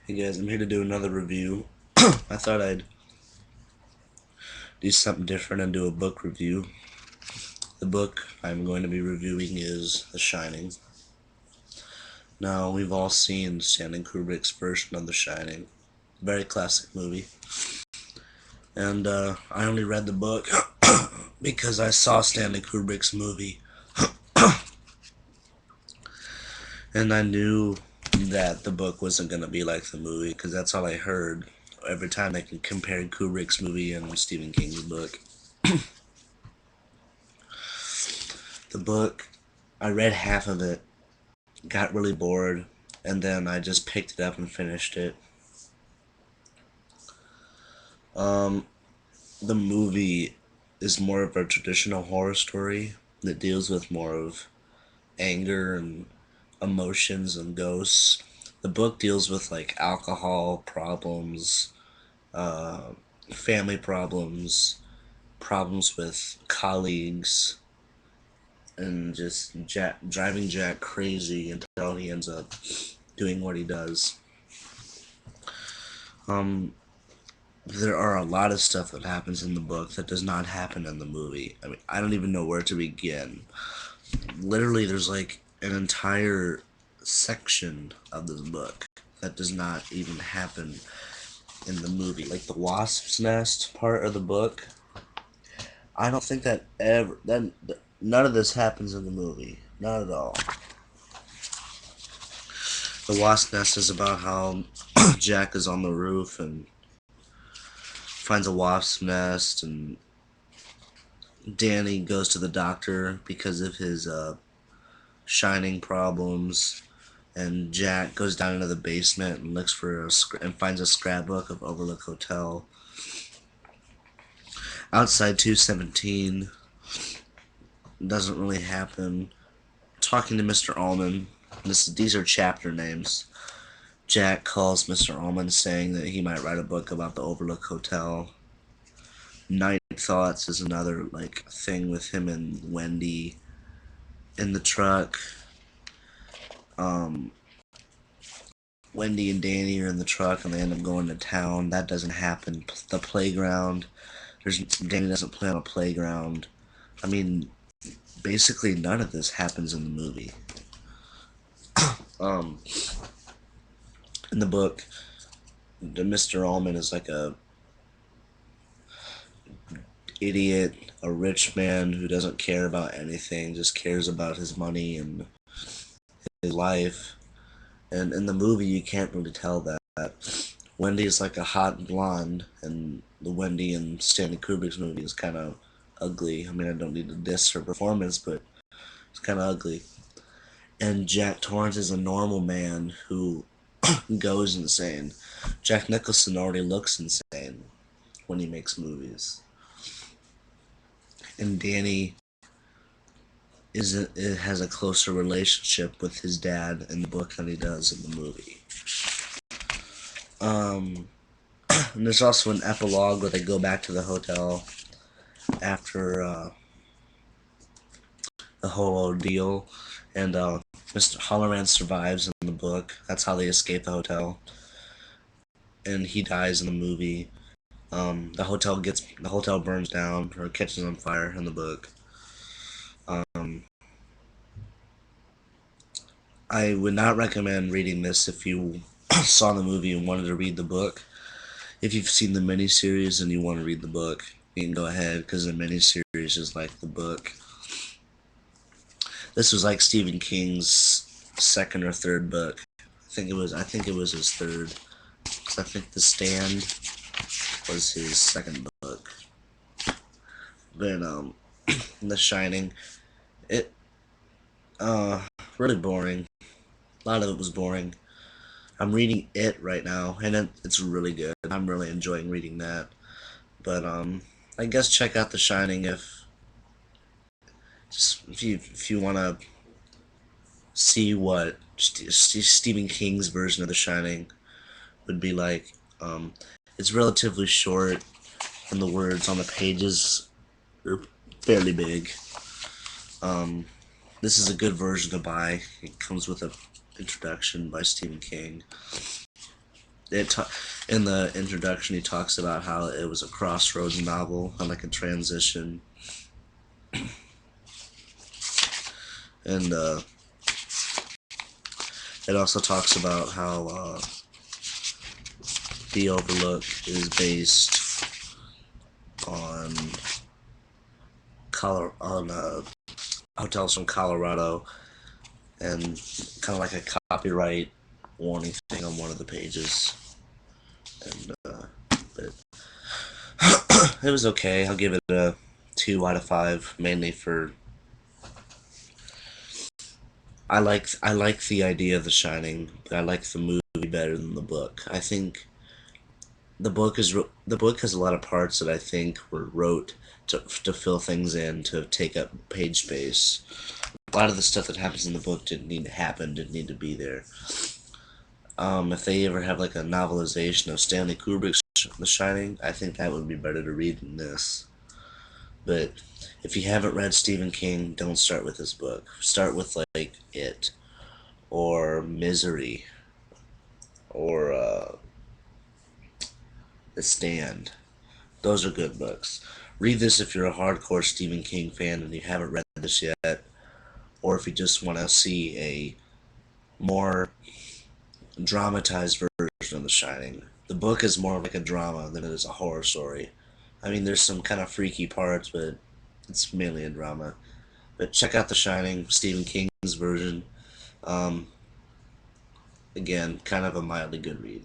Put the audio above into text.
Hey guys, I'm here to do another review. I thought I'd do something different and do a book review. The book I'm going to be reviewing is The Shining. Now, we've all seen Stanley Kubrick's version of The Shining. Very classic movie. And I only read the book because I saw Stanley Kubrick's movie. And I knew that the book wasn't going to be like the movie because that's all I heard every time I could compare Kubrick's movie and Stephen King's book. The book, I read half of it, got really bored, and then I just picked it up and finished it. Um, the movie is more of a traditional horror story that deals with more of anger and emotions and ghosts. The book deals with like alcohol problems, uh, family problems, problems with colleagues, and just driving Jack crazy until he ends up doing what he does. Um, there are a lot of stuff that happens in the book that does not happen in the movie. I mean, I don't even know where to begin. Literally, there's like an entire section of this book that does not even happen in the movie. Like the wasp's nest part of the book. I don't think none of this happens in the movie. Not at all. The wasp nest is about how Jack is on the roof and finds a wasp's nest, and Danny goes to the doctor because of his shining problems, and Jack goes down into the basement and looks for and finds a scrapbook of Overlook Hotel. Outside 217 doesn't really happen. Talking to Mr. Allman, these are chapter names. Jack calls Mr. Allman saying that he might write a book about the Overlook Hotel. Night Thoughts is another like thing with him and Wendy in the truck. Um, Wendy and Danny are in the truck and they end up going to town. That doesn't happen. The playground. Danny doesn't play on a playground. I mean, basically none of this happens in the movie. Um, in the book, Mr. Allman is like a idiot, a rich man who doesn't care about anything, just cares about his money and his life. And in the movie, you can't really tell that. Wendy is like a hot blonde, and the Wendy in Stanley Kubrick's movie is kind of ugly. I mean, I don't need to diss her performance, but it's kind of ugly. And Jack Torrance is a normal man who goes insane. Jack Nicholson already looks insane when he makes movies. And Danny has a closer relationship with his dad in the book than he does in the movie. And there's also an epilogue where they go back to the hotel after the whole ordeal, and Mr. Halloran survives in the book. That's how they escape the hotel, and he dies in the movie. The hotel burns down or catches on fire in the book. Um, I would not recommend reading this if you saw the movie and wanted to read the book. If you've seen the miniseries and you want to read the book, you can go ahead because the miniseries is like the book. This was like Stephen King's second or third book. I think it was his third. Cause I think The Stand was his second book. But The Shining, it really boring. A lot of it was boring. I'm reading It right now, and it's really good. I'm really enjoying reading that. But I guess check out The Shining if you want to see what Stephen King's version of The Shining would be like. It's relatively short, and the words on the pages are fairly big. This is a good version to buy. It comes with a introduction by Stephen King. In the introduction, he talks about how it was a crossroads novel, and like a transition, and it also talks about how The Overlook is based on hotels from Colorado, and kind of like a copyright warning thing on one of the pages. And but it was okay. I'll give it a 2 out of 5, mainly for I like the idea of The Shining, but I like the movie better than the book. I think the book has a lot of parts that I think were wrote to fill things in, to take up page space. A lot of the stuff that happens in the book didn't need to happen, didn't need to be there. If they ever have like a novelization of Stanley Kubrick's The Shining, I think that would be better to read than this. But if you haven't read Stephen King, don't start with this book. Start with like It, or Misery, or The Stand. Those are good books. Read this if you're a hardcore Stephen King fan and you haven't read this yet, or if you just want to see a more dramatized version of The Shining. The book is more like a drama than it is a horror story. I mean, there's some kind of freaky parts, but it's mainly a drama. But check out The Shining, Stephen King's version. Um, Again, kind of a mildly good read.